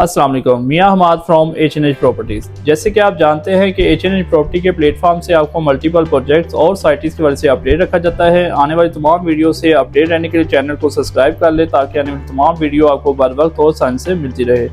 अस्सलाम वालेकुम, मियां Hammad from H&H properties. जैसे कि आप जानते हैं कि H&H प्रॉपर्टी के प्लेटफॉर्म से आपको मल्टीपल प्रोजेक्ट्स और साइट्स की वजह से अपडेट रखा जाता है। आने वाली तमाम वीडियो से अपडेट रहने के लिए चैनल को सब्सक्राइब कर ले ताकि आने वाली तमाम वीडियो आपको बर वक्त और आसानी से मिलती रहे।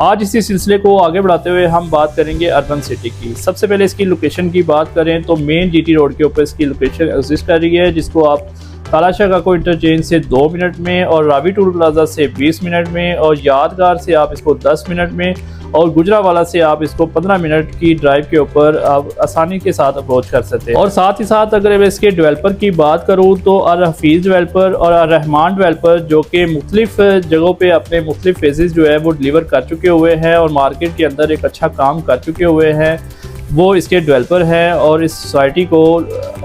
आज इसी सिलसिले को आगे बढ़ाते हुए हम बात करेंगे अर्बन सिटी की। सबसे पहले इसकी लोकेशन की बात करें तो मेन GT रोड के ऊपर इसकी लोकेशन एग्जिस्ट कर रही है, जिसको आप तालाशाह काको इंटरचेंज से 2 मिनट में और रावी टूल प्लाजा से 20 मिनट में और यादगार से आप इसको 10 मिनट में और गुजरावाला से आप इसको 15 मिनट की ड्राइव के ऊपर आप आसानी के साथ अप्रोच कर सकते हैं। और साथ ही साथ अगर मैं इसके डेवलपर की बात करूं तो अल हफीज़ डेवलपर और अल रहमान डेवलपर जो कि मुख्तलिफ जगहों पे अपने मुख्तलिफ फेजेस जो है वो डिलीवर कर चुके हुए हैं और मार्केट के अंदर एक अच्छा काम कर चुके हुए हैं, वो इसके डेवलपर हैं और इस सोसाइटी को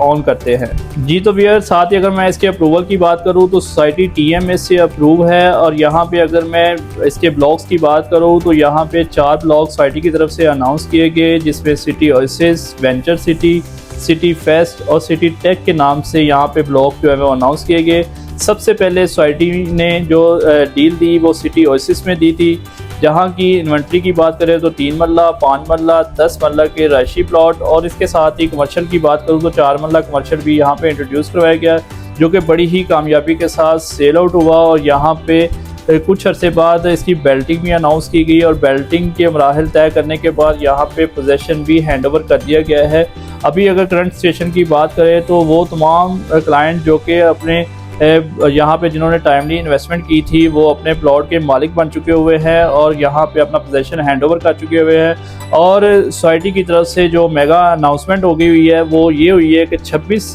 ऑन करते हैं। जी तो वियर साथ ही अगर मैं इसके अप्रूवल की बात करूं तो सोसाइटी TMS से अप्रूव है। और यहाँ पे अगर मैं इसके ब्लॉक्स की बात करूं तो यहाँ पे 4 ब्लॉक सोसाइटी की तरफ से अनाउंस किए गए, जिसमें city oasis, venture city, city fest और सिटी टेक के नाम से यहाँ पे ब्लॉक जो है वो अनाउंस किए गए। सबसे पहले सोसाइटी ने जो डील दी वो सिटी ओएसिस में दी थी, जहां की इन्वेंट्री की बात करें तो 3 मरला, 5 मरला, 10 मरला के रहायशी प्लॉट और इसके साथ ही कमर्शियल की बात करूं तो 4 मरला कमर्शियल भी यहां पे इंट्रोड्यूस करवाया गया, जो कि बड़ी ही कामयाबी के साथ सेल आउट हुआ। और यहां पे कुछ अरसे बाद इसकी बेल्टिंग भी अनाउंस की गई और बेल्टिंग के मराहल तय करने के बाद यहाँ पे पोजेसन भी हैंड ओवर कर दिया गया है। अभी अगर करंट सिचुएशन की बात करें तो वो तमाम क्लाइंट जो कि अपने यहाँ पे जिन्होंने टाइमली इन्वेस्टमेंट की थी वो अपने प्लॉट के मालिक बन चुके हुए हैं और यहाँ पे अपना पोजीशन हैंडओवर कर चुके हुए हैं। और सोसाइटी की तरफ से जो मेगा अनाउंसमेंट हो गई हुई है वो ये हुई है कि 26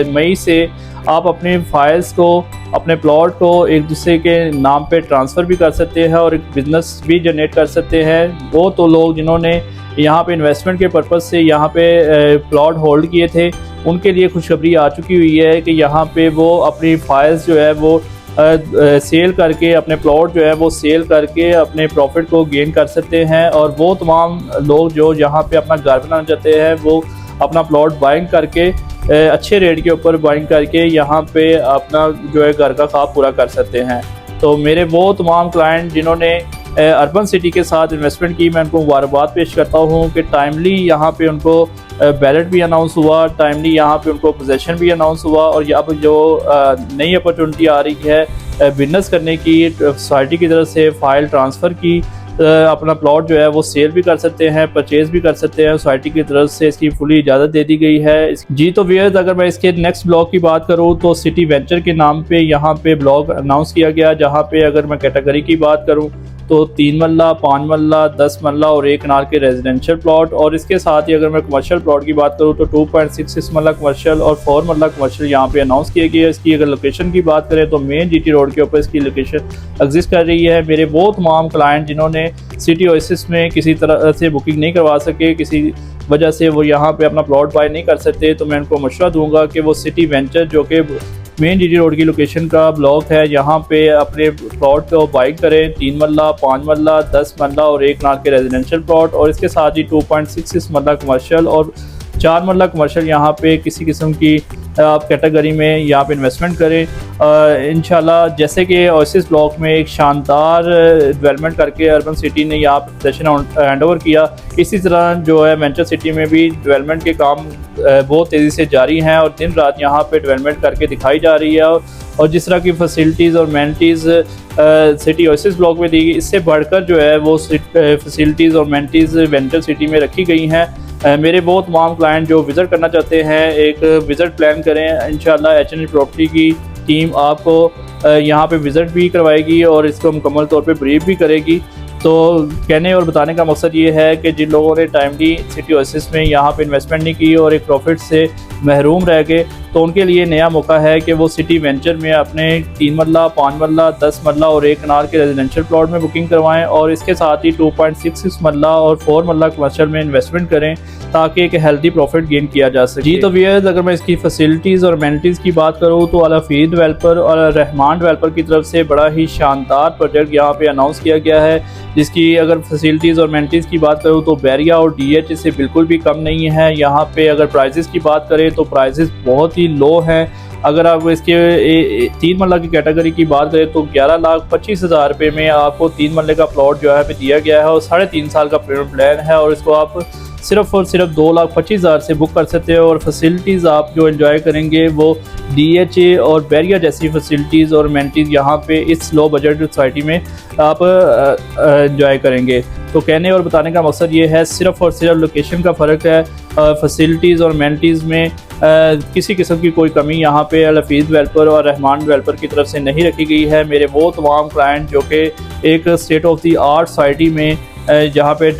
मई से आप अपने फाइल्स को, अपने प्लॉट को एक दूसरे के नाम पे ट्रांसफ़र भी कर सकते हैं और एक बिज़नेस भी जनरेट कर सकते हैं। वो तो लोग जिन्होंने यहाँ पे इन्वेस्टमेंट के पर्पज़ से यहाँ पे प्लॉट होल्ड किए थे उनके लिए खुशखबरी आ चुकी हुई है कि यहाँ पे वो अपनी फाइल्स जो है वो सेल करके, अपने प्लॉट जो है वो सेल करके अपने प्रॉफिट को गेन कर सकते हैं। और वो तमाम लोग जो यहाँ पे अपना घर बनाना चाहते हैं वो अपना प्लॉट बाइंग करके अच्छे रेट के ऊपर बाइंग करके यहाँ पे अपना जो है घर का ख्वाब पूरा कर सकते हैं। तो मेरे वो तमाम क्लाइंट जिन्होंने अर्बन सिटी के साथ इन्वेस्टमेंट की, मैं उनको मुबारकबाद पेश करता हूँ कि टाइमली यहाँ पे उनको बैलेट भी अनाउंस हुआ, टाइमली यहाँ पे उनको पोजीशन भी अनाउंस हुआ और अब जो नई अपॉर्चुनिटी आ रही है बिजनेस करने की, सोसाइटी की तरफ से फाइल ट्रांसफ़र की, अपना प्लॉट जो है वो सेल भी कर सकते हैं, परचेज़ भी कर सकते हैं। सोसाइटी की तरफ से इसकी फुली इजाज़त दे दी गई है। जी तो व्यूअर्स अगर मैं इसके नेक्स्ट ब्लॉक की बात करूं तो सिटी वेंचर के नाम पे यहाँ पे ब्लॉक अनाउंस किया गया, जहाँ पे अगर मैं कैटेगरी की बात करूं तो 3 मरला, 5 मरला, 10 मरला और 1 कनाल के रेजिडेंशियल प्लॉट। और इसके साथ ही अगर मैं कमर्शियल प्लॉट की बात करूं तो 2.66 मरला कमर्शियल और 4 मरला कमर्शियल यहाँ पे अनाउंस किए गए। इसकी अगर लोकेशन की बात करें तो मेन GT रोड के ऊपर इसकी लोकेशन एग्जिस्ट कर रही है। मेरे वो तमाम क्लाइंट जिन्होंने सिटी ओएसिस में किसी तरह से बुकिंग नहीं करवा सके, किसी वजह से वो यहाँ पे अपना प्लॉट बाय नहीं कर सकते, तो मैं उनको मशवरा दूंगा कि वो सिटी वेंचर जो कि मेन GT रोड की लोकेशन का ब्लॉक है, यहाँ पे अपने प्लॉट को बाई करें। 3 मरला, 5 मरला, 10 मरला और 1 कनाल के रेजिडेंशियल प्लॉट और इसके साथ ही 2.66 मरला कमर्शियल और 4 मरला कमर्शियल यहाँ पे किसी किस्म की आप कैटेगरी में यहाँ पे इन्वेस्टमेंट करें। इंशाल्लाह जैसे कि ओएसिस ब्लॉक में एक शानदार डेवलपमेंट करके अर्बन सिटी ने यहाँ पे पोजीशन हैंड ओवर किया, इसी तरह जो है वेंचर सिटी में भी डेवलपमेंट के काम बहुत तेज़ी से जारी हैं और दिन रात यहाँ पे डेवलपमेंट करके दिखाई जा रही है। और जिस तरह की फैसिलिटीज़ और एमेनिटीज़ सिटी ओएसिस ब्लॉक में दी गई, इससे बढ़कर जो है वो फैसिलिटीज़ और एमेनिटीज़ वेंचर सिटी में रखी गई हैं। मेरे बहुत तमाम क्लाइंट जो विज़िट करना चाहते हैं एक विज़िट प्लान करें। इंशाल्लाह H&H प्रॉपर्टी की टीम आपको यहाँ पे विज़िट भी करवाएगी और इसको मुकम्मल तौर पे ब्रीफ भी करेगी। तो कहने और बताने का मकसद ये है कि जिन लोगों ने टाइमली सिटी ओएसिस में यहाँ पे इन्वेस्टमेंट नहीं की और एक प्रॉफिट से महरूम रह गए, तो उनके लिए नया मौका है कि वो सिटी वेंचर में अपने 3 मरला, 5 मरला, 10 मरला और 1 कनाल के रेजिडेंशियल प्लॉट में बुकिंग करवाएं और इसके साथ ही 2.66 मरला और 4 मरला कमर्शियल में इन्वेस्टमेंट करें ताकि एक हेल्दी प्रॉफिट गेन किया जा सके। जी तो व्यूअर्स अगर मैं इसकी फैसिलिटीज़ और एमेनिटीज़ की बात करूँ तो अल हफीज़ डेवलपर और अल रहमान डेवलपर की तरफ से बड़ा ही शानदार प्रोजेक्ट यहाँ पे अनाउंस किया गया है, जिसकी अगर फैसिलिटीज़ और एमेनिटीज़ की बात करूँ तो बैरिया और DH से बिल्कुल भी कम नहीं है। यहाँ पे अगर प्राइजेस की बात करें तो प्राइजेस बहुत ही लो हैं अगर आप इसके 3 मरला की कैटेगरी की बात करें तो 11,25,000 रुपये में आपको 3 मरले का प्लॉट जो है पे दिया गया है और 3.5 साल का पेमेंट प्लान है और इसको आप सिर्फ और सिर्फ 2,25,000 से बुक कर सकते हो। और फैसिलिटीज़ आप जो एंजॉय करेंगे वो DHA और बैरिया जैसी फैसिलिटीज़ और एमेनिटीज़ यहाँ पे इस लो बजट सोसाइटी में आप एंजॉय करेंगे। तो कहने और बताने का मकसद ये है, सिर्फ और सिर्फ लोकेशन का फ़र्क है, फैसिलिटीज़ और एमेनिटीज़ में किसी किस्म की कोई कमी यहाँ पे अल-हफीज़ डेवलपर और रहमान डेवलपर की तरफ से नहीं रखी गई है। मेरे वो तमाम क्लाइंट जो कि एक state of the art society में जहाँ पे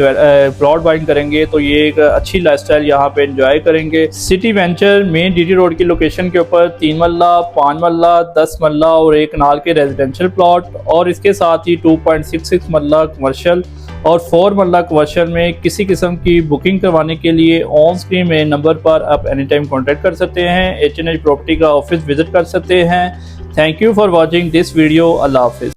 प्लॉट बाइंग करेंगे तो ये एक अच्छी लाइफस्टाइल यहाँ पे एंजॉय करेंगे। City venture main DT road की लोकेशन के ऊपर 3 मरला, 5 मरला, 10 मरला और 1 कनाल के रेजिडेंशियल प्लॉट और इसके साथ ही 2.66 मरला कमर्शियल और 4 मरला कमर्शियल में किसी किस्म की बुकिंग करवाने के लिए ऑन स्क्रीन में नंबर पर आप एनी टाइम कॉन्टैक्ट कर सकते हैं। H&H प्रॉपर्टी का ऑफिस विजिट कर सकते हैं। Thank you for watching this video. अल्लाह हाफिज़।